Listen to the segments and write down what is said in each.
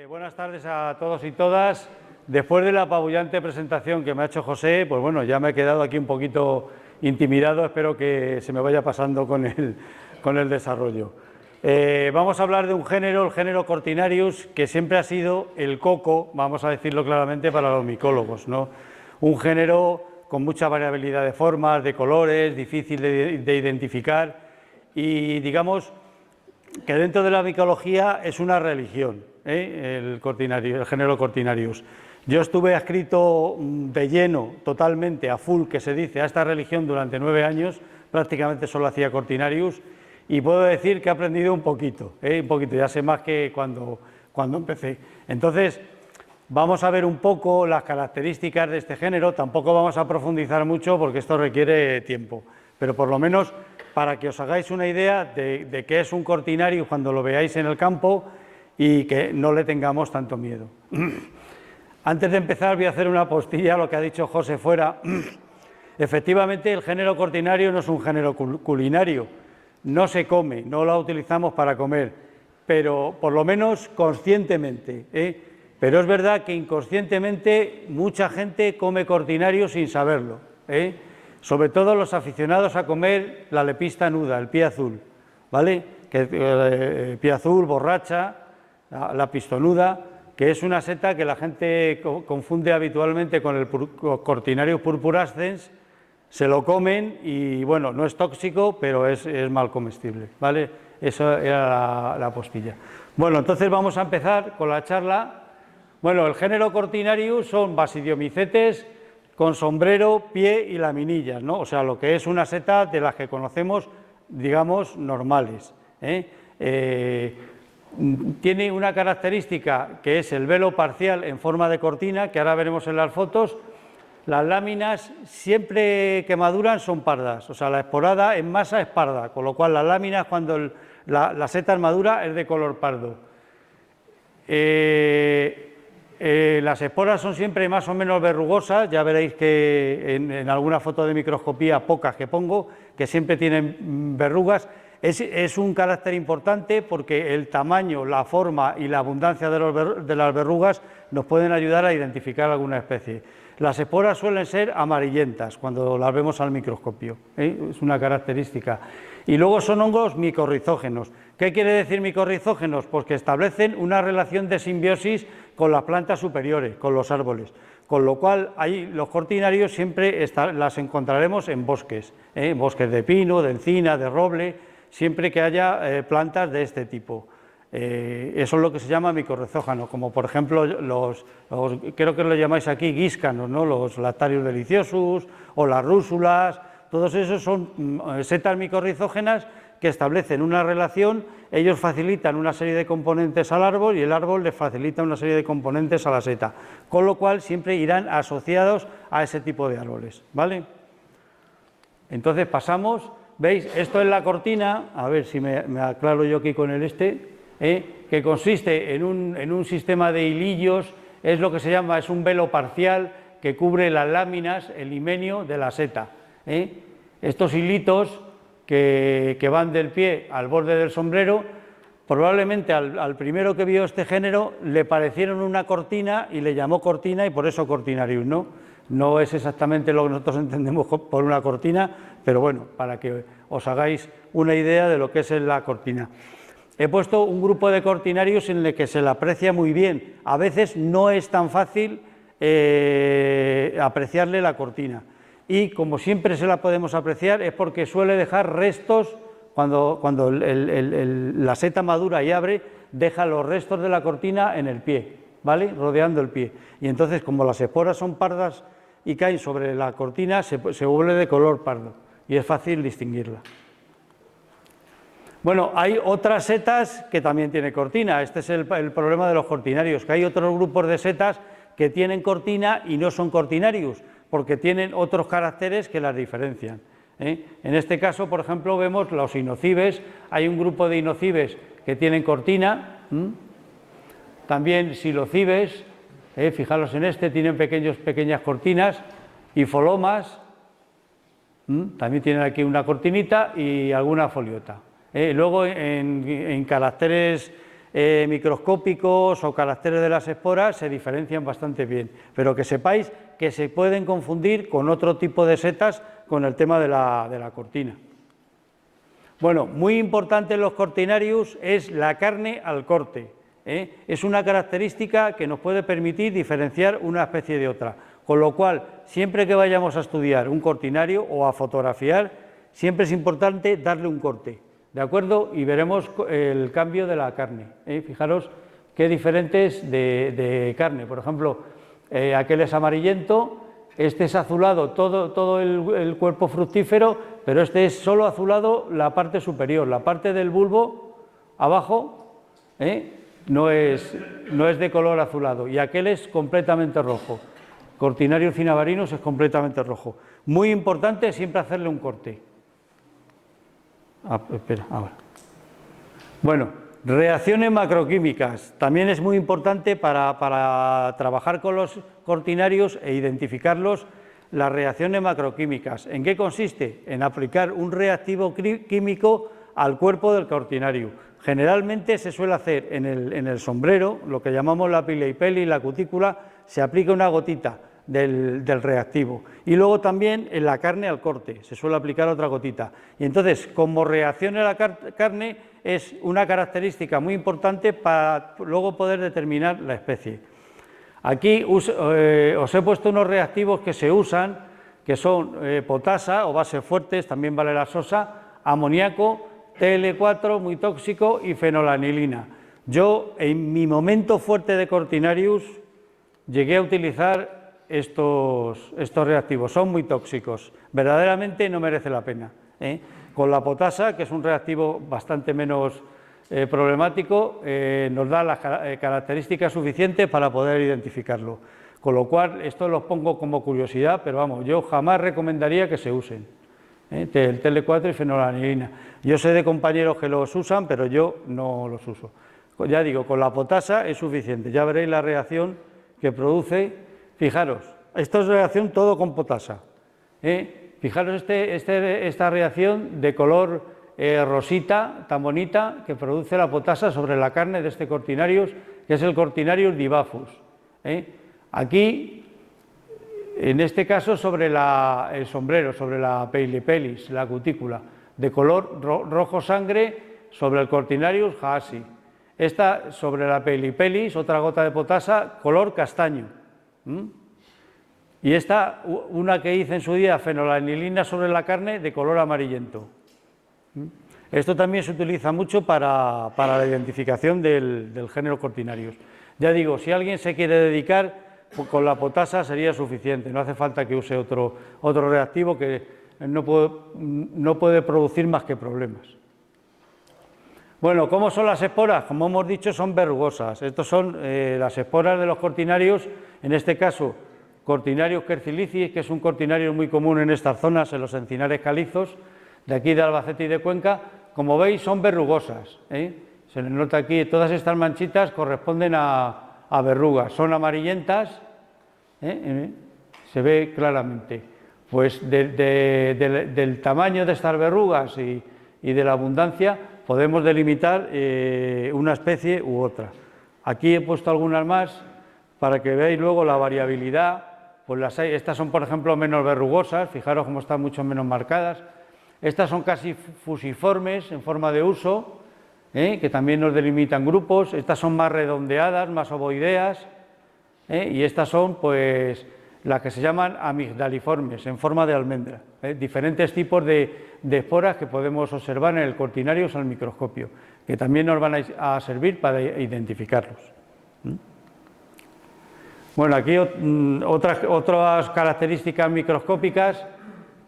Buenas tardes a todos y todas. Después de la apabullante presentación que me ha hecho José, pues bueno, ya me he quedado aquí un poquito intimidado, espero que se me vaya pasando con el desarrollo. Vamos a hablar de un género, el género Cortinarius, que siempre ha sido el coco, vamos a decirlo claramente, para los micólogos, ¿no? Un género con mucha variabilidad de formas, de colores, difícil de identificar y, digamos, que dentro de la micología es una religión, el género Cortinarius. Yo estuve adscrito de lleno, totalmente, a full, que se dice, a esta religión durante 9 años, prácticamente solo hacía Cortinarius, y puedo decir que he aprendido un poquito, ya sé más que cuando empecé. Entonces, vamos a ver un poco las características de este género, tampoco vamos a profundizar mucho porque esto requiere tiempo, pero por lo menos para que os hagáis una idea de qué es un Cortinarius cuando lo veáis en el campo y que no le tengamos tanto miedo. Antes de empezar voy a hacer una postilla a lo que ha dicho José fuera. Efectivamente, el género Cortinarius no es un género culinario, no se come, no lo utilizamos para comer, pero por lo menos conscientemente, Pero es verdad que inconscientemente mucha gente come Cortinarius sin saberlo, Sobre todo los aficionados a comer la lepista nuda, el pie azul, ¿vale? Pie azul, borracha, la pistonuda, que es una seta que la gente confunde habitualmente con el Cortinarius purpurascens, se lo comen y, bueno, no es tóxico, pero es mal comestible, ¿vale? Eso era la postilla. Bueno, entonces vamos a empezar con la charla. Bueno, el género Cortinarius son basidiomicetes con sombrero, pie y laminillas, ¿no? O sea, lo que es una seta de las que conocemos, digamos, normales, Tiene una característica que es el velo parcial en forma de cortina, que ahora veremos en las fotos. Las láminas, siempre que maduran, son pardas, o sea, la esporada en masa es parda, con lo cual las láminas, cuando la seta es madura, es de color pardo. Las esporas son siempre más o menos verrugosas, ya veréis que en alguna foto de microscopía, pocas que pongo, que siempre tienen verrugas. Es un carácter importante porque el tamaño, la forma y la abundancia de las verrugas nos pueden ayudar a identificar alguna especie. Las esporas suelen ser amarillentas cuando las vemos al microscopio, es una característica. Y luego son hongos micorrizógenos. ¿Qué quiere decir micorrizógenos? Pues que establecen una relación de simbiosis con las plantas superiores, con los árboles. Con lo cual, ahí los Cortinarius siempre las encontraremos en bosques, bosques de pino, de encina, de roble, siempre que haya plantas de este tipo. Eso es lo que se llama micorrizógeno, como por ejemplo creo que lo llamáis aquí guíscanos, ¿no? Los Lactarius deliciosus o las rúsulas, todos esos son setas micorrizógenas que establecen una relación, ellos facilitan una serie de componentes al árbol y el árbol les facilita una serie de componentes a la seta, con lo cual siempre irán asociados a ese tipo de árboles, ¿vale? Entonces pasamos, ¿veis? Esto es la cortina, a ver si me aclaro yo aquí con el que consiste en un sistema de hilillos, es lo que se llama, es un velo parcial que cubre las láminas, el himenio de la seta. Estos hilitos que van del pie al borde del sombrero, probablemente al primero que vio este género le parecieron una cortina y le llamó cortina y por eso Cortinarius, ¿no? No es exactamente lo que nosotros entendemos por una cortina, pero bueno, para que os hagáis una idea de lo que es la cortina. He puesto un grupo de Cortinarius en el que se le aprecia muy bien. A veces no es tan fácil apreciarle la cortina. Y como siempre se la podemos apreciar es porque suele dejar restos, cuando la seta madura y abre, deja los restos de la cortina en el pie, ¿vale? Rodeando el pie. Y entonces, como las esporas son pardas y caen sobre la cortina, se vuelve de color pardo y es fácil distinguirla. Bueno, hay otras setas que también tienen cortina. Este es el problema de los Cortinarius, que hay otros grupos de setas que tienen cortina y no son Cortinarius, porque tienen otros caracteres que las diferencian. En este caso, por ejemplo, vemos los inocibes. Hay un grupo de inocibes que tienen cortina, también silocibes, fijaros en tienen pequeñas cortinas, y folomas, también tienen aquí una cortinita y alguna foliota. Luego, en caracteres microscópicos o caracteres de las esporas se diferencian bastante bien, pero que sepáis que se pueden confundir con otro tipo de setas con el tema de la cortina. Bueno, muy importante en los cortinarius es la carne al corte, ¿eh? Es una característica que nos puede permitir diferenciar una especie de otra, con lo cual, siempre que vayamos a estudiar un cortinario o a fotografiar, siempre es importante darle un corte, ¿de acuerdo? Y veremos el cambio de la carne, ¿eh? Fijaros qué diferentes de carne, por ejemplo, aquel es amarillento, este es azulado todo el cuerpo fructífero, pero este es solo azulado la parte superior, la parte del bulbo abajo no es de color azulado, y aquel es completamente rojo. Cortinarius cinnabarinus es completamente rojo. Muy importante siempre hacerle un corte. Espera, ahora. Bueno, reacciones macroquímicas. También es muy importante para trabajar con los cortinarios e identificarlos, las reacciones macroquímicas. ¿En qué consiste? En aplicar un reactivo químico al cuerpo del cortinario. Generalmente se suele hacer en el sombrero, lo que llamamos la pileipeli, la cutícula, se aplica una gotita del reactivo, y luego también en la carne al corte se suele aplicar otra gotita, y entonces como reacciona la carne es una característica muy importante para luego poder determinar la especie. Aquí os he puesto unos reactivos que se usan, que son potasa o bases fuertes, también vale la sosa, amoníaco, TL4 muy tóxico y fenolanilina. Yo en mi momento fuerte de cortinarius llegué a utilizar estos reactivos, son muy tóxicos, verdaderamente no merece la pena, ¿eh? Con la potasa, que es un reactivo bastante menos problemático, nos da las características suficientes para poder identificarlo, con lo cual esto los pongo como curiosidad, pero vamos, yo jamás recomendaría que se usen, el TL4 y fenolanilina. Yo sé de compañeros que los usan, pero yo no los uso. Ya digo, con la potasa es suficiente, ya veréis la reacción que produce. Fijaros, esto es reacción todo con potasa, ¿eh? Fijaros esta reacción de color rosita, tan bonita, que produce la potasa sobre la carne de este cortinarius, que es el cortinarius divafus, ¿eh? Aquí, en este caso, sobre el sombrero, sobre la peilepelis, la cutícula, de color rojo sangre sobre el cortinarius haasi. Esta sobre la peilepelis, otra gota de potasa, color castaño. Y esta, una que hice en su día, fenolanilina sobre la carne de color amarillento. Esto también se utiliza mucho para la identificación del género cortinarius. Ya digo, si alguien se quiere dedicar, pues con la potasa sería suficiente, no hace falta que use otro reactivo que no puede producir más que problemas. Bueno, ¿cómo son las esporas? Como hemos dicho, son verrugosas. Estos son las esporas de los cortinarios, en este caso, Cortinarius quercilicis, que es un cortinario muy común en estas zonas, en los encinares calizos, de aquí de Albacete y de Cuenca. Como veis, son verrugosas, ¿eh? Se les nota aquí, todas estas manchitas corresponden a verrugas, son amarillentas, se ve claramente. Pues del tamaño de estas verrugas y de la abundancia, podemos delimitar una especie u otra. Aquí he puesto algunas más para que veáis luego la variabilidad. Pues las hay, estas son, por ejemplo, menos verrugosas, fijaros cómo están mucho menos marcadas. Estas son casi fusiformes en forma de uso, que también nos delimitan grupos. Estas son más redondeadas, más ovoideas, y estas son, pues, las que se llaman amigdaliformes, en forma de almendra. Diferentes tipos de esporas que podemos observar en el cortinarius al microscopio, que también nos van a servir para identificarlos. Bueno, aquí otras características microscópicas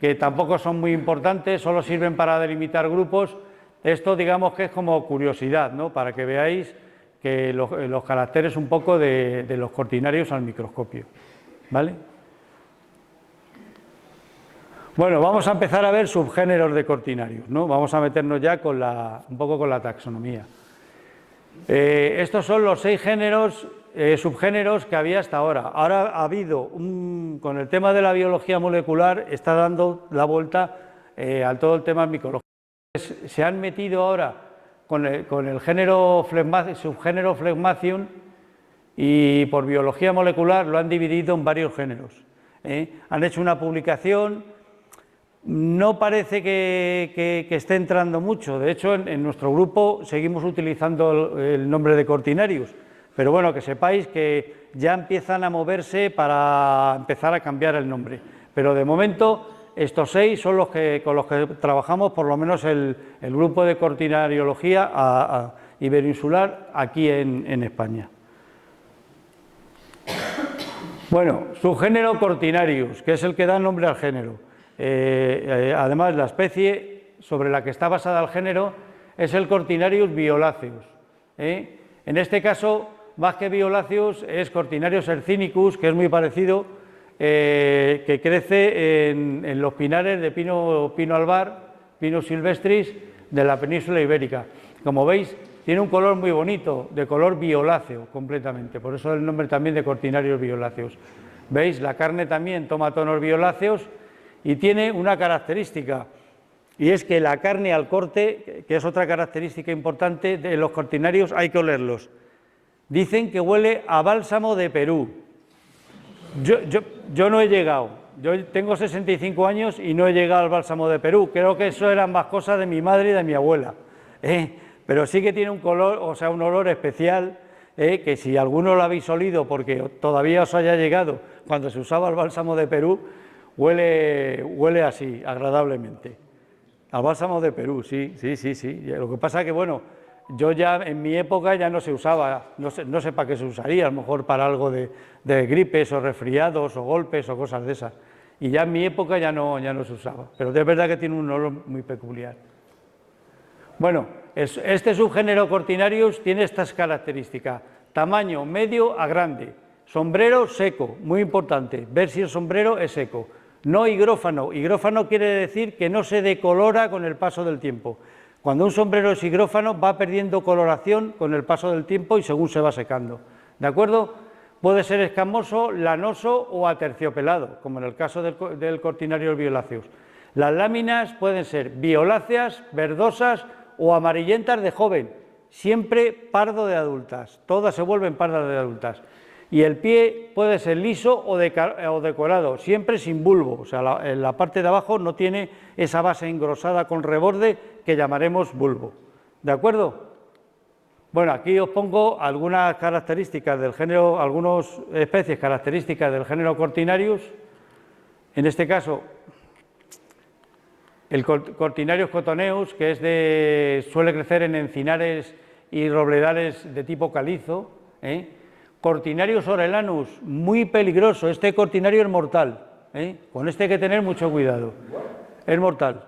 que tampoco son muy importantes, solo sirven para delimitar grupos. Esto, digamos que es como curiosidad, ¿no? Para que veáis que los caracteres un poco de los cortinarios al microscopio, ¿vale? Bueno, vamos a empezar a ver subgéneros de cortinarios, ¿no? Vamos a meternos ya un poco con la taxonomía. Estos son los 6 subgéneros que había hasta ahora. Ahora ha habido, con el tema de la biología molecular, está dando la vuelta a todo el tema micológico. Se han metido ahora con el género subgénero Phlegmathium, y por biología molecular lo han dividido en varios géneros. Han hecho una publicación, no parece que esté entrando mucho, de hecho en nuestro grupo seguimos utilizando el nombre de Cortinarius, pero bueno, que sepáis que ya empiezan a moverse para empezar a cambiar el nombre, pero de momento estos 6 son los con los que trabajamos, por lo menos el grupo de cortinariología iberoinsular aquí en España. Bueno, subgénero Cortinarius, que es el que da nombre al género. Además, la especie sobre la que está basada el género es el Cortinarius violaceus. En este caso, más que violaceus, es Cortinarius hercynicus, que es muy parecido, que crece en los pinares de pino albar, Pinus silvestris, de la península ibérica. Como veis, tiene un color muy bonito, de color violáceo completamente, por eso el nombre también de Cortinarius violáceos. ¿Veis? La carne también toma tonos violáceos y tiene una característica, y es que la carne al corte, que es otra característica importante de los cortinarios, hay que olerlos. Dicen que huele a bálsamo de Perú. Yo no he llegado, yo tengo 65 años y no he llegado al bálsamo de Perú, creo que eso eran más cosas de mi madre y de mi abuela. Pero sí que tiene un color, o sea, un olor especial, que si alguno lo habéis olido porque todavía os haya llegado cuando se usaba el bálsamo de Perú, huele así, agradablemente. Al bálsamo de Perú, sí. Lo que pasa es que, bueno, yo ya en mi época ya no se usaba, no sé para qué se usaría, a lo mejor para algo de gripes o resfriados o golpes o cosas de esas. Y ya en mi época ya no se usaba, pero de verdad que tiene un olor muy peculiar. Bueno, este subgénero Cortinarius tiene estas características: tamaño medio a grande, sombrero seco, muy importante, ver si el sombrero es seco, no higrófano. Higrófano quiere decir que no se decolora con el paso del tiempo. Cuando un sombrero es higrófano va perdiendo coloración con el paso del tiempo y según se va secando, ¿de acuerdo? Puede ser escamoso, lanoso o aterciopelado, como en el caso del Cortinarius violáceus. Las láminas pueden ser violáceas, verdosas o amarillentas de joven, siempre pardo de adultas, todas se vuelven pardas de adultas. Y el pie puede ser liso o decorado, siempre sin bulbo, o sea, en la parte de abajo no tiene esa base engrosada con reborde que llamaremos bulbo, ¿de acuerdo? Bueno, aquí os pongo algunas características del género, algunas especies características del género Cortinarius. En este caso, el Cortinarius cotoneus, que suele crecer en encinares y robledales de tipo calizo. Cortinarius orellanus, muy peligroso, este Cortinario es mortal, con este hay que tener mucho cuidado, es mortal,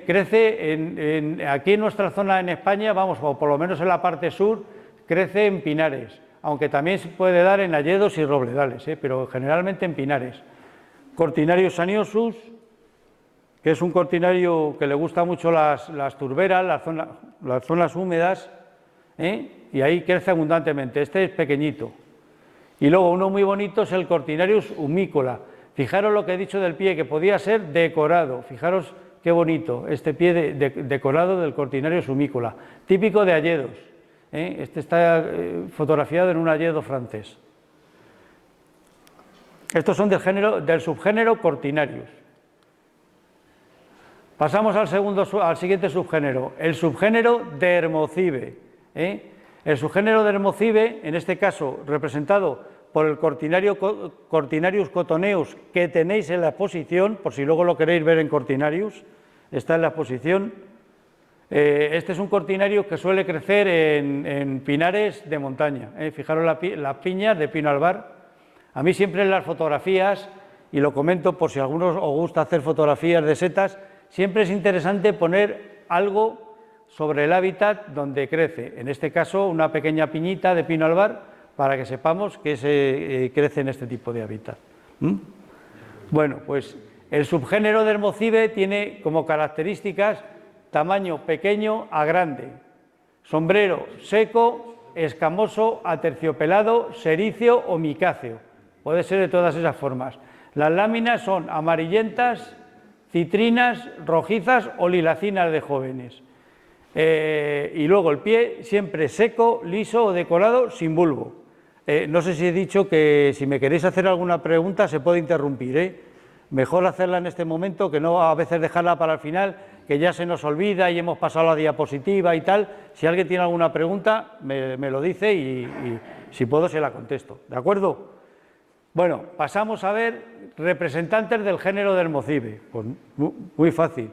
crece aquí en nuestra zona en España, vamos, o por lo menos en la parte sur, crece en pinares, aunque también se puede dar en hayedos y robledales, pero generalmente en pinares. Cortinarius saniosus, que es un cortinario que le gusta mucho las turberas, las zonas húmedas, y ahí crece abundantemente. Este es pequeñito. Y luego uno muy bonito es el Cortinarius humícola. Fijaros lo que he dicho del pie, que podía ser decorado. Fijaros qué bonito este pie decorado del Cortinarius humícola, típico de hayedos. Este está fotografiado en un hayedo francés. Estos son del subgénero Cortinarius. Pasamos al siguiente subgénero, el subgénero Dermocibe. El subgénero Dermocibe, en este caso representado por el Cortinarius cotoneus, que tenéis en la exposición, por si luego lo queréis ver en Cortinarius, está en la exposición. Este es un cortinario que suele crecer en pinares de montaña. Fijaros las piñas de pino albar. A mí siempre en las fotografías, y lo comento por si a algunos os gusta hacer fotografías de setas, siempre es interesante poner algo sobre el hábitat donde crece, en este caso una pequeña piñita de pino albar, para que sepamos que crece en este tipo de hábitat. Bueno, pues el subgénero Dermocibe tiene como características tamaño pequeño a grande, sombrero seco, escamoso, aterciopelado, sericio o micáceo. Puede ser de todas esas formas. Las láminas son amarillentas, citrinas, rojizas o lilacinas de jóvenes. Y luego el pie siempre seco, liso o decorado, sin bulbo. No sé si he dicho que si me queréis hacer alguna pregunta se puede interrumpir, Mejor hacerla en este momento que no a veces dejarla para el final, que ya se nos olvida y hemos pasado la diapositiva y tal. Si alguien tiene alguna pregunta, me lo dice y si puedo se la contesto, ¿de acuerdo? Bueno, pasamos a ver representantes del género Dermocibe. Pues muy fácil.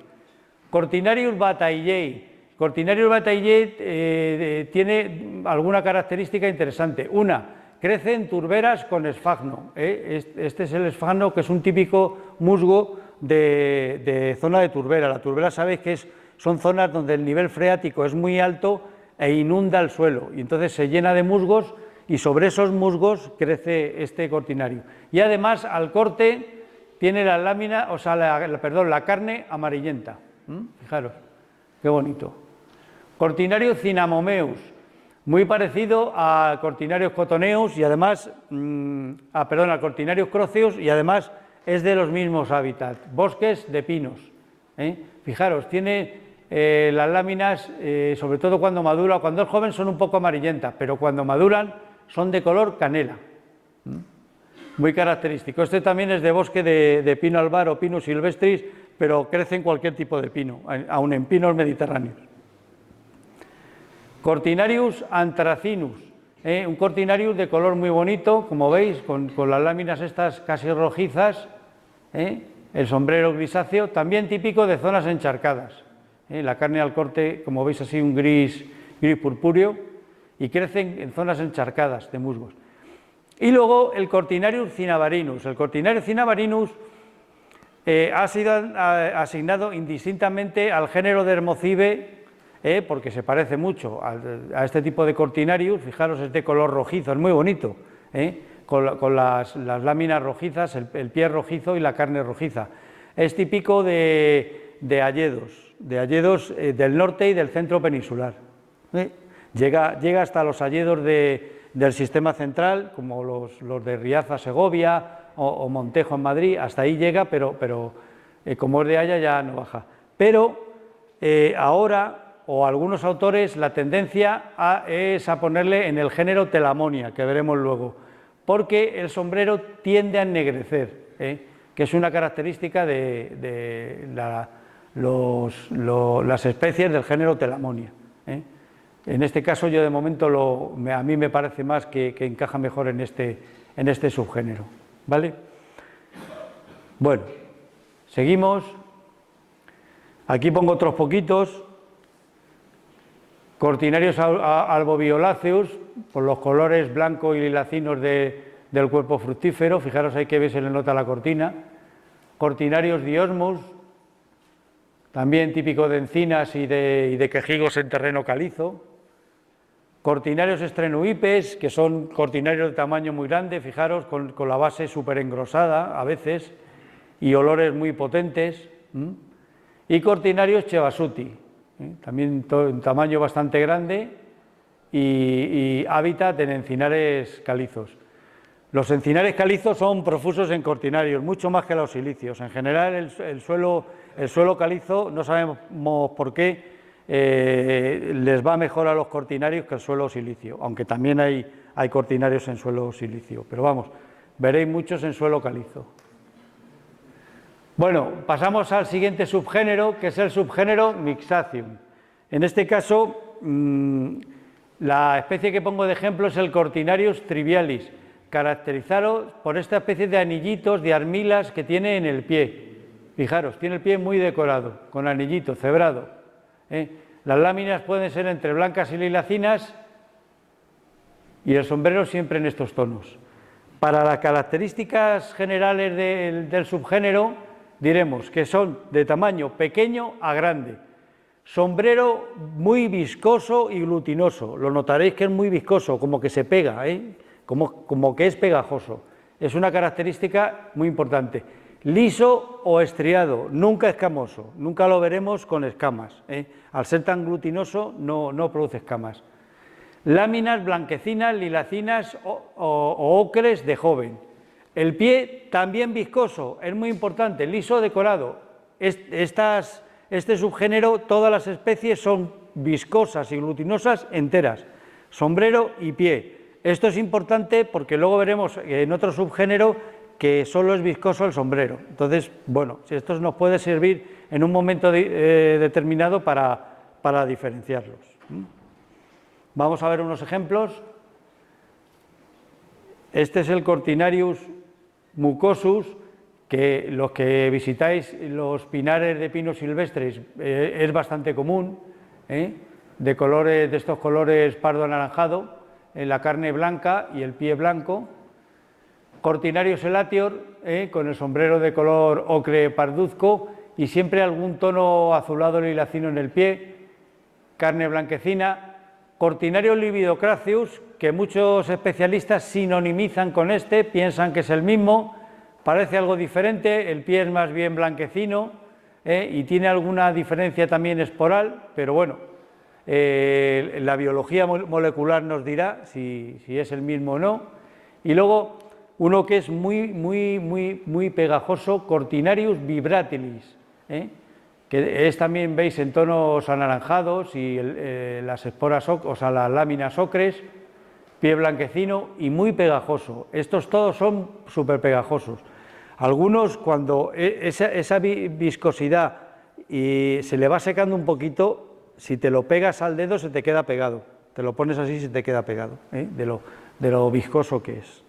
Cortinarius bataillei. Cortinarius bataillei tiene alguna característica interesante. Una, crece en turberas con esfagno. Este es el esfagno, que es un típico musgo de zona de turbera. La turbera, sabéis que son zonas donde el nivel freático es muy alto e inunda el suelo, y entonces se llena de musgos, y sobre esos musgos crece este cortinario. Y además, al corte, tiene la lámina, o sea, la carne amarillenta. Fijaros, qué bonito. Cortinarius cinnamomeus, muy parecido a Cortinarius cotoneus y además, a Cortinarius croceus, y además es de los mismos hábitats, bosques de pinos. Fijaros, tiene las láminas, sobre todo cuando madura, cuando es joven son un poco amarillentas, pero cuando maduran son de color canela. Muy característico. Este también es de bosque de pino albar o Pinus silvestris, pero crece en cualquier tipo de pino, aun en pinos mediterráneos. Cortinarius anthracinus, un cortinarius de color muy bonito, como veis, con las láminas estas casi rojizas, el sombrero grisáceo, también típico de zonas encharcadas. La carne al corte, como veis, así un gris purpúreo, y crecen en zonas encharcadas de musgos. Y luego el Cortinarius cinnabarinus. El Cortinarius cinnabarinus ha sido asignado indistintamente al género Dermocibe, porque se parece mucho a este tipo de Cortinarius. Fijaros, es de color rojizo, es muy bonito, con las láminas rojizas, el pie rojizo y la carne rojiza. Es típico de hayedos del norte y del centro peninsular. Llega hasta los hayedos del sistema central, como los de Riaza, Segovia, o Montejo en Madrid. Hasta ahí llega, pero como es de haya ya no baja. Pero ahora, o algunos autores, la tendencia es a ponerle en el género Telamonia, que veremos luego, porque el sombrero tiende a ennegrecer, que es una característica de las especies del género Telamonia. En este caso, yo de momento a mí me parece más que encaja mejor en este subgénero, ¿vale? Bueno, seguimos. Aquí pongo otros poquitos. Cortinarius albovioláceus, por los colores blanco y lilacinos del cuerpo fructífero. Fijaros ahí que veis, se le nota la cortina. Cortinarius diosmus, también típico de encinas y de quejigos en terreno calizo. Cortinarius strenuipes, que son cortinarios de tamaño muy grande, fijaros, con la base súper engrosada a veces, y olores muy potentes. Y Cortinarius chevasuti, también en tamaño bastante grande y hábitat en encinares calizos. Los encinares calizos son profusos en cortinarios, mucho más que los silíceos. En general, el suelo calizo, no sabemos por qué, les va mejor a los cortinarios que el suelo silicio, aunque también hay cortinarios en suelo silicio, pero vamos, veréis muchos en suelo calizo. Bueno, pasamos al siguiente subgénero, que es el subgénero Mixatium. En este caso, la especie que pongo de ejemplo es el Cortinarius trivialis, caracterizado por esta especie de anillitos, de armilas que tiene en el pie. Fijaros, tiene el pie muy decorado, con anillito, cebrado. Las láminas pueden ser entre blancas y lilacinas, y el sombrero siempre en estos tonos. Para las características generales del subgénero, diremos que son de tamaño pequeño a grande, sombrero muy viscoso y glutinoso, lo notaréis que es muy viscoso, como que se pega, como que es pegajoso, es una característica muy importante. Liso o estriado, nunca escamoso, nunca lo veremos con escamas, al ser tan glutinoso no produce escamas. Láminas blanquecinas, lilacinas o ocres de joven. El pie también viscoso, es muy importante, liso decorado, este subgénero, todas las especies son viscosas y glutinosas enteras, sombrero y pie. Esto es importante porque luego veremos en otro subgénero que solo es viscoso el sombrero. Entonces, bueno, esto nos puede servir en un momento determinado para diferenciarlos. Vamos a ver unos ejemplos. Este es el Cortinarius mucosus, que los que visitáis los pinares de pinos silvestres es bastante común, de estos colores pardo anaranjado, en la carne blanca y el pie blanco. Cortinarius elatior, con el sombrero de color ocre parduzco y siempre algún tono azulado lilacino en el pie, carne blanquecina. Cortinarius lividocracius, que muchos especialistas sinonimizan con este, piensan que es el mismo, parece algo diferente, el pie es más bien blanquecino y tiene alguna diferencia también esporal, pero bueno, la biología molecular nos dirá si es el mismo o no. Y luego uno que es muy pegajoso, Cortinarius vibratilis, que es también, veis, en tonos anaranjados y las esporas, o sea, las láminas ocres, pie blanquecino y muy pegajoso. Estos todos son súper pegajosos. Algunos, cuando esa viscosidad y se le va secando un poquito, si te lo pegas al dedo se te queda pegado. Te lo pones así y se te queda pegado, de lo viscoso que es.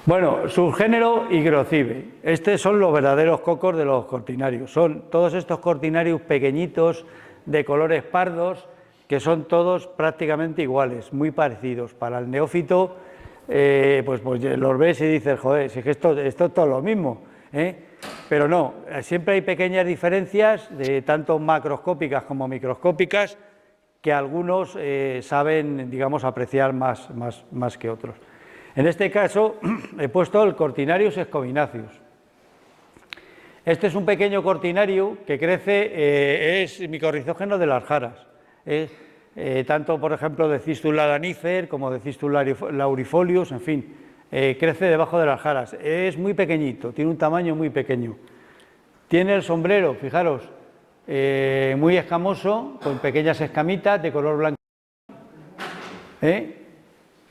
Bueno, subgénero Hygrocybe. Estos son los verdaderos cocos de los cortinarios. Son todos estos cortinarios pequeñitos de colores pardos que son todos prácticamente iguales, muy parecidos. Para el neófito, pues los ves y dices, joder, si es que esto es todo lo mismo, Pero no, siempre hay pequeñas diferencias, tanto macroscópicas como microscópicas, que algunos saben, digamos, apreciar más que otros. En este caso he puesto el Cortinarius scominaceus. Este es un pequeño cortinario que crece, es micorrizógeno de las jaras, tanto por ejemplo de Cistula lanifer como de Cistula laurifolius, en fin, crece debajo de las jaras, es muy pequeñito, tiene un tamaño muy pequeño. Tiene el sombrero, fijaros, muy escamoso, con pequeñas escamitas de color blanco.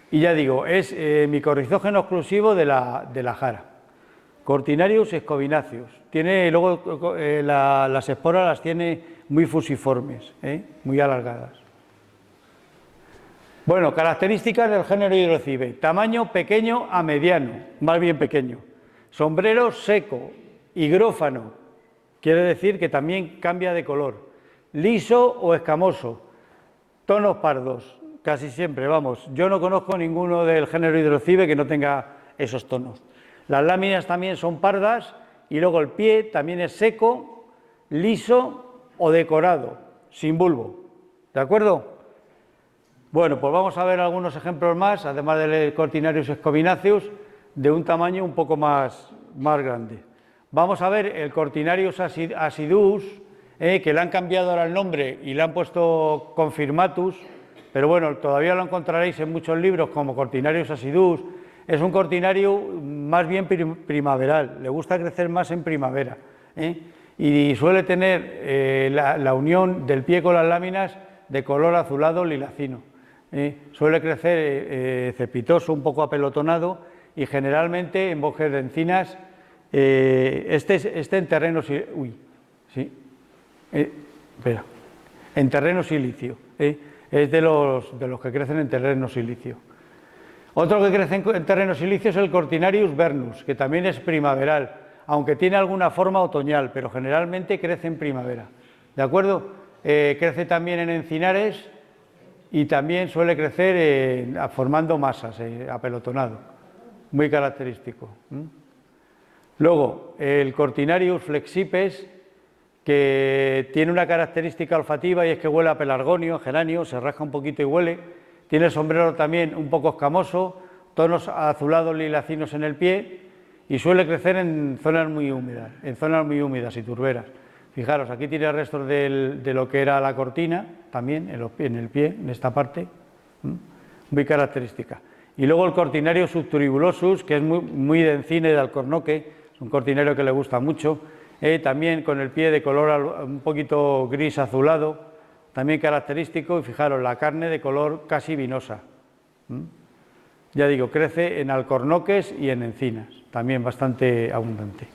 Y ya digo, es micorrizógeno exclusivo de la jara. Cortinarius scominaceus. Tiene, luego las esporas las tiene muy fusiformes, muy alargadas. Bueno, características del género Hygrocybe. Tamaño pequeño a mediano, más bien pequeño. Sombrero seco, higrófano, quiere decir que también cambia de color. Liso o escamoso, tonos pardos. Casi siempre, vamos, yo no conozco ninguno del género Hygrocybe que no tenga esos tonos. Las láminas también son pardas y luego el pie también es seco, liso o decorado, sin bulbo. ¿De acuerdo? Bueno, pues vamos a ver algunos ejemplos más, además del Cortinarius scominaceus, de un tamaño un poco más grande. Vamos a ver el Cortinarius acidus, que le han cambiado ahora el nombre y le han puesto confirmatus, pero bueno, todavía lo encontraréis en muchos libros como Cortinarius acidus. Es un cortinario más bien primaveral, le gusta crecer más en primavera, y suele tener la unión del pie con las láminas de color azulado lilacino. Suele crecer cepitoso, un poco apelotonado y generalmente en bosques de encinas, en terreno en terreno silicio. Es de los que crecen en terreno silicio. Otro que crece en terreno silicio es el Cortinarius vernus, que también es primaveral, aunque tiene alguna forma otoñal, pero generalmente crece en primavera. ¿De acuerdo? Crece también en encinares y también suele crecer formando masas, apelotonado, muy característico. Luego, el Cortinarius flexipes, que tiene una característica olfativa y es que huele a pelargonio, geranio, se rasca un poquito y huele. Tiene el sombrero también un poco escamoso, tonos azulados lilacinos en el pie y suele crecer en zonas muy húmedas y turberas. Fijaros, aquí tiene restos de lo que era la cortina, también en el pie, en esta parte, muy característica. Y luego el Cortinarius subturibulosus, que es muy de encina y de alcornoque, es un cortinario que le gusta mucho, también con el pie de color un poquito gris azulado, también característico, y fijaros, la carne de color casi vinosa. Ya digo, crece en alcornoques y en encinas, también bastante abundante.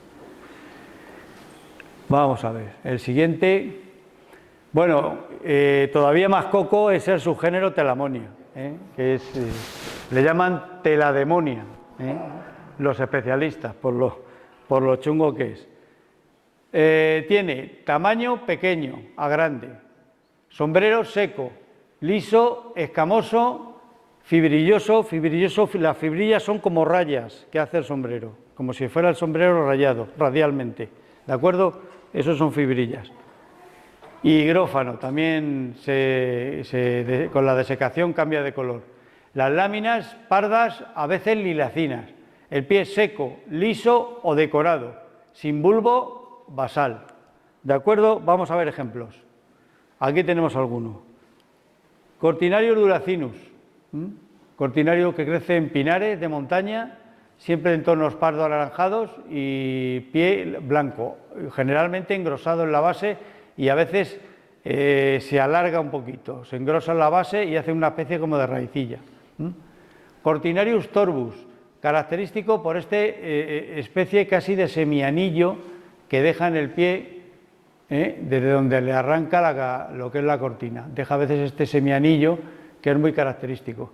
Vamos a ver, el siguiente, bueno, todavía más coco es el subgénero Telamonia, que es, le llaman telademonia, los especialistas, por lo chungo que es. Tiene tamaño pequeño a grande, sombrero seco, liso, escamoso, fibrilloso, las fibrillas son como rayas que hace el sombrero, como si fuera el sombrero rayado, radialmente, ¿de acuerdo? Esos son fibrillas. Y higrófano, también con la desecación cambia de color. Las láminas pardas, a veces lilacinas, el pie seco, liso o decorado, sin bulbo, basal. ¿De acuerdo? Vamos a ver ejemplos. Aquí tenemos alguno. Cortinario duracinus, cortinario que crece en pinares de montaña, siempre en tonos pardo anaranjados y pie blanco, generalmente engrosado en la base y a veces se alarga un poquito, se engrosa en la base y hace una especie como de raicilla. Cortinarius torbus, característico por especie casi de semianillo que deja en el pie, desde donde le arranca lo que es la cortina, deja a veces este semianillo que es muy característico.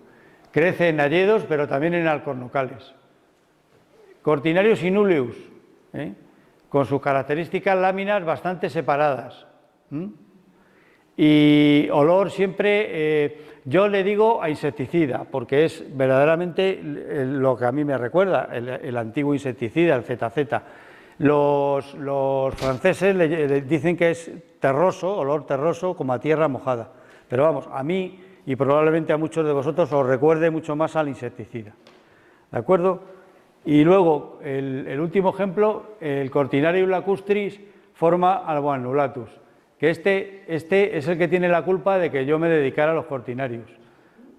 Crece en hayedos pero también en alcornocales. Cortinarius inuleus, con sus características láminas bastante separadas. Y olor siempre, yo le digo a insecticida, porque es verdaderamente lo que a mí me recuerda, el antiguo insecticida, el ZZ. Los franceses le dicen que es terroso, olor terroso, como a tierra mojada. Pero vamos, a mí y probablemente a muchos de vosotros os recuerde mucho más al insecticida. ¿De acuerdo? Y luego, el último ejemplo, el Cortinarius lacustris forma albo annulatus, que este es el que tiene la culpa de que yo me dedicara a los cortinarios,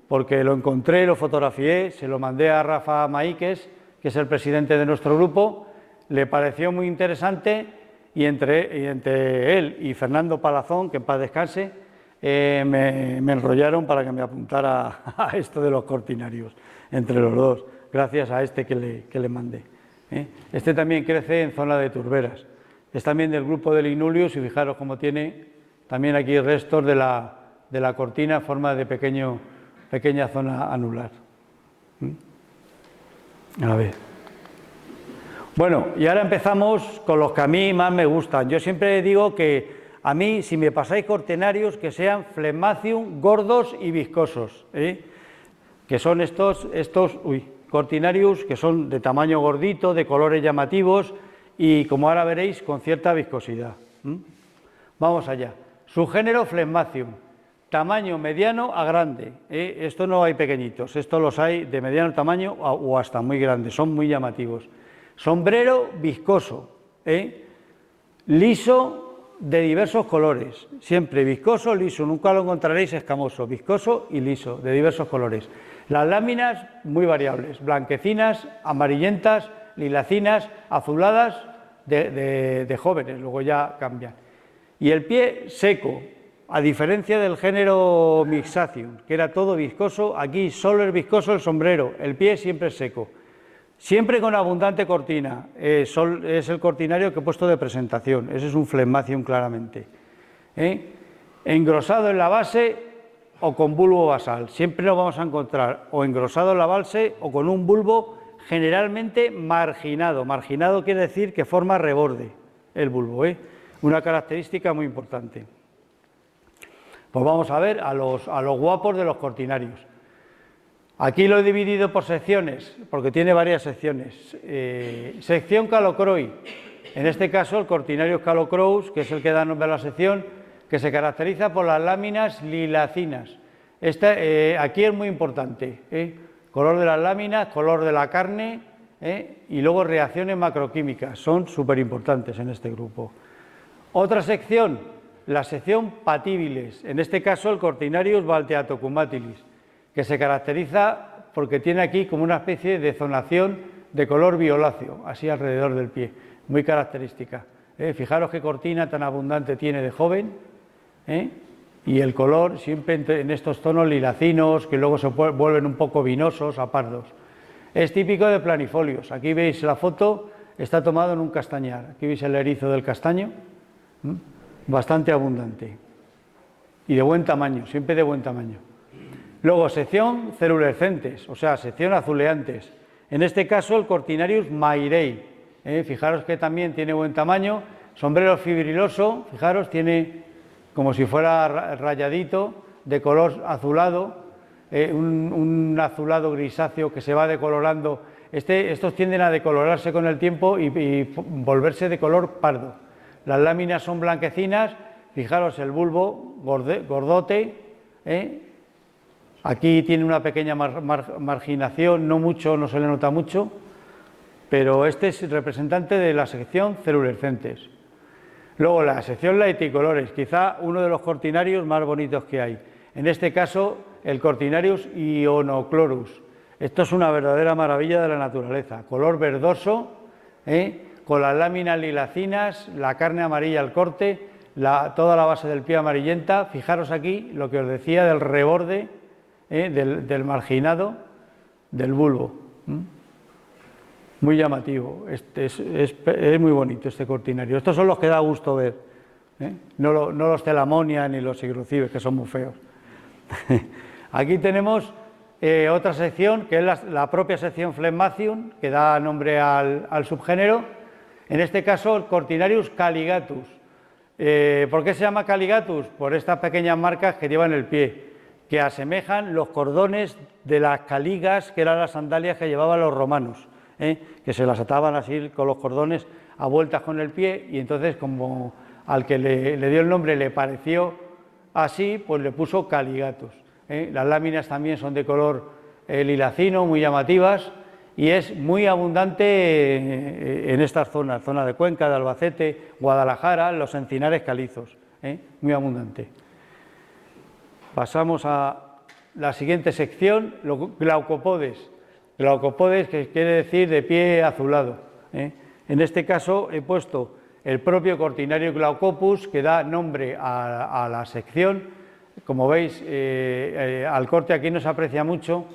porque lo encontré, lo fotografié, se lo mandé a Rafa Maíquez, que es el presidente de nuestro grupo, le pareció muy interesante y entre él y Fernando Palazón, que en paz descanse, me enrollaron para que me apuntara a esto de los cortinarios, entre los dos. Gracias a que le mandé. Este también crece en zona de turberas. Es también del grupo del Inulius y fijaros cómo tiene también aquí restos de la cortina en forma de pequeña zona anular. A ver. Bueno, y ahora empezamos con los que a mí más me gustan. Yo siempre digo que a mí, si me pasáis cortinarios, que sean phlegmacium, gordos y viscosos, que son estos cortinarius que son de tamaño gordito, de colores llamativos y, como ahora veréis, con cierta viscosidad. Vamos allá. Subgénero phlegmacium, tamaño mediano a grande. Esto no hay pequeñitos, estos los hay de mediano tamaño o hasta muy grandes, son muy llamativos. Sombrero viscoso, liso de diversos colores, siempre viscoso, liso, nunca lo encontraréis escamoso, viscoso y liso, de diversos colores. Las láminas muy variables, blanquecinas, amarillentas, lilacinas, azuladas, de jóvenes, luego ya cambian. Y el pie seco, a diferencia del género Mixacium, que era todo viscoso, aquí solo es viscoso el sombrero, el pie siempre es seco. Siempre con abundante cortina, es el cortinario que he puesto de presentación, ese es un phlegmacium claramente. Engrosado en la base o con bulbo basal, siempre lo vamos a encontrar o engrosado en la base o con un bulbo generalmente marginado. Marginado quiere decir que forma reborde el bulbo, una característica muy importante. Pues vamos a ver a los guapos de los cortinarios. Aquí lo he dividido por secciones, porque tiene varias secciones. Sección Calocroi, en este caso el Cortinarius calocrous, que es el que da nombre a la sección, que se caracteriza por las láminas lilacinas. Aquí es muy importante, color de las láminas, color de la carne, y luego reacciones macroquímicas, son súper importantes en este grupo. Otra sección, la sección Patibiles, en este caso el Cortinarius balteatocumatilis, que se caracteriza porque tiene aquí como una especie de zonación de color violáceo, así alrededor del pie, muy característica. Fijaros qué cortina tan abundante tiene de joven, y el color siempre en estos tonos lilacinos que luego se vuelven un poco vinosos a pardos. Es típico de planifolios. Aquí veis la foto, está tomado en un castañar. Aquí veis el erizo del castaño, bastante abundante y de buen tamaño, siempre de buen tamaño. Luego, sección cerulerescentes, o sea, sección azuleantes. En este caso, el Cortinarius mairei. Fijaros que también tiene buen tamaño. Sombrero fibriloso, fijaros, tiene como si fuera rayadito, de color azulado, un azulado grisáceo que se va decolorando. Estos tienden a decolorarse con el tiempo y volverse de color pardo. Las láminas son blanquecinas, fijaros el bulbo gordote, aquí tiene una pequeña marginación, no mucho, no se le nota mucho, pero este es el representante de la sección cerulerescentes. Luego la sección laeticolores, quizá uno de los cortinarios más bonitos que hay. En este caso, el Cortinarius ionoclorus. Esto es una verdadera maravilla de la naturaleza. Color verdoso, con las láminas lilacinas, la carne amarilla al corte, toda la base del pie amarillenta. Fijaros aquí lo que os decía del reborde, del marginado del bulbo. Muy llamativo, es muy bonito este cortinario. Estos son los que da gusto ver, no los Telamonia ni los Sigrucibes, que son muy feos. Aquí tenemos otra sección, que es la propia sección Phlegmacium, que da nombre al subgénero. En este caso, el Cortinarius caligatus. ¿Por qué se llama caligatus? Por estas pequeñas marcas que lleva en el pie, que asemejan los cordones de las caligas, que eran las sandalias que llevaban los romanos. Que se las ataban así con los cordones a vueltas con el pie, y entonces como al que le dio el nombre le pareció así, pues le puso caligatus. Las láminas también son de color lilacino, muy llamativas, y es muy abundante en estas zonas, zona de Cuenca, de Albacete, Guadalajara, los encinares calizos, muy abundante. Pasamos a la siguiente sección, los glaucopodes. Glaucopodes, que quiere decir de pie azulado. En este caso he puesto el propio Cortinarius glaucopus, que da nombre a la sección. Como veis, al corte aquí no se aprecia mucho,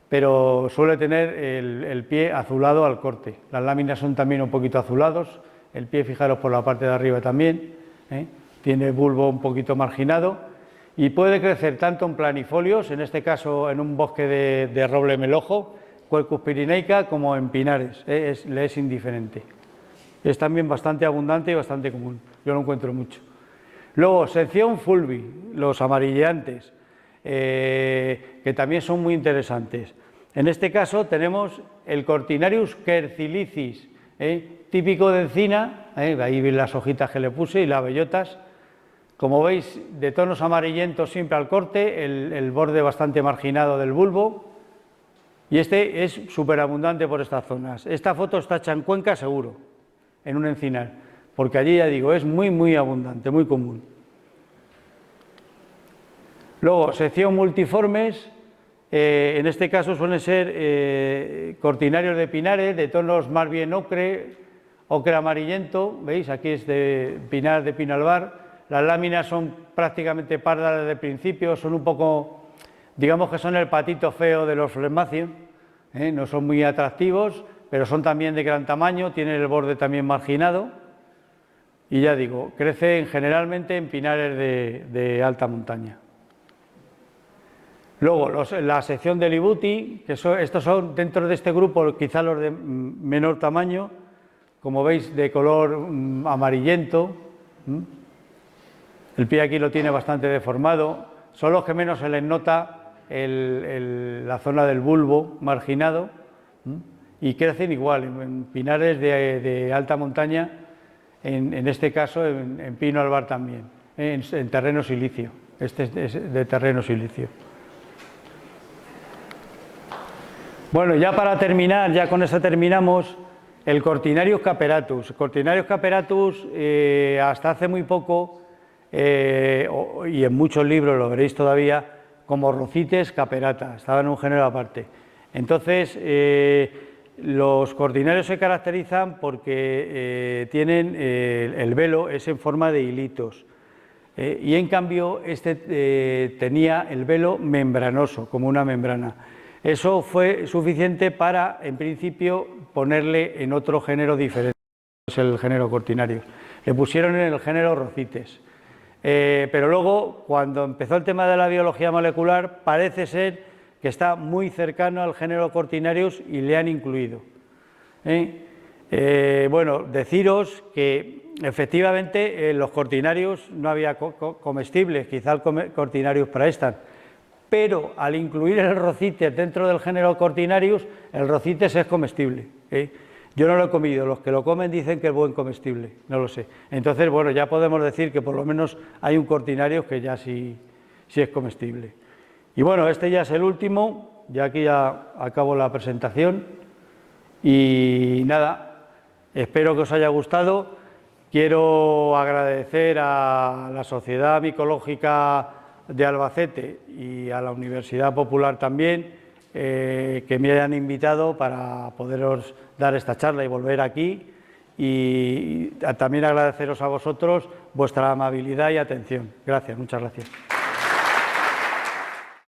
pero suele tener el pie azulado al corte. Las láminas son también un poquito azulados, el pie, fijaros por la parte de arriba también, tiene bulbo un poquito marginado y puede crecer tanto en planifolios, en este caso en un bosque de roble melojo, Quercus pirineica, como en pinares, le es indiferente. Es también bastante abundante y bastante común, yo lo encuentro mucho. Luego, sección fulvi, los amarilleantes, que también son muy interesantes. En este caso tenemos el Cortinarius quercilicis, típico de encina, ahí veis las hojitas que le puse y las bellotas. Como veis, de tonos amarillentos siempre al corte, el borde bastante marginado del bulbo. Y este es súper abundante por estas zonas. Esta foto está hecha en Cuenca seguro, en un encinar, porque allí, ya digo, es muy abundante, muy común. Luego, sección multiformes, en este caso suelen ser cortinarios de pinares, de tonos más bien ocre amarillento, ¿veis? Aquí es de pinar de pinalbar. Las láminas son prácticamente pardas desde el principio, son un poco, digamos que son el patito feo de los Phlegmacium, no son muy atractivos, pero son también de gran tamaño, tienen el borde también marginado y ya digo, crecen generalmente en pinares de alta montaña. Luego, la sección de Libuti, que estos son dentro de este grupo quizá los de menor tamaño, como veis de color amarillento, el pie aquí lo tiene bastante deformado, son los que menos se les nota la zona del bulbo marginado, y crecen igual en pinares de alta montaña, en este caso en pino albar también, en terreno silicio, este es de terreno silicio. Bueno, ya para terminar, ya con esto terminamos, el Cortinarius caperatus. Cortinarius caperatus, hasta hace muy poco, y en muchos libros lo veréis todavía, como Rocites caperata, estaba en un género aparte. Entonces, Los cortinarios se caracterizan porque tienen el velo es en forma de hilitos y en cambio este tenía el velo membranoso, como una membrana. Eso fue suficiente para, en principio, ponerle en otro género diferente, es el género cortinarios. Le pusieron en el género rocites. Pero luego, cuando empezó el tema de la biología molecular, parece ser que está muy cercano al género cortinarius y le han incluido. Bueno, deciros que efectivamente los cortinarius no había comestibles, quizá el cortinarius praestan, pero al incluir el rocites dentro del género cortinarius, el rocites es comestible. Yo no lo he comido, los que lo comen dicen que es buen comestible, no lo sé. Entonces, bueno, ya podemos decir que por lo menos hay un cortinarius que ya sí es comestible. Y bueno, este ya es el último, ya aquí ya acabo la presentación y nada, espero que os haya gustado. Quiero agradecer a la Sociedad Micológica de Albacete y a la Universidad Popular también que me hayan invitado para poderos dar esta charla y volver aquí, y también agradeceros a vosotros vuestra amabilidad y atención. Gracias, muchas gracias.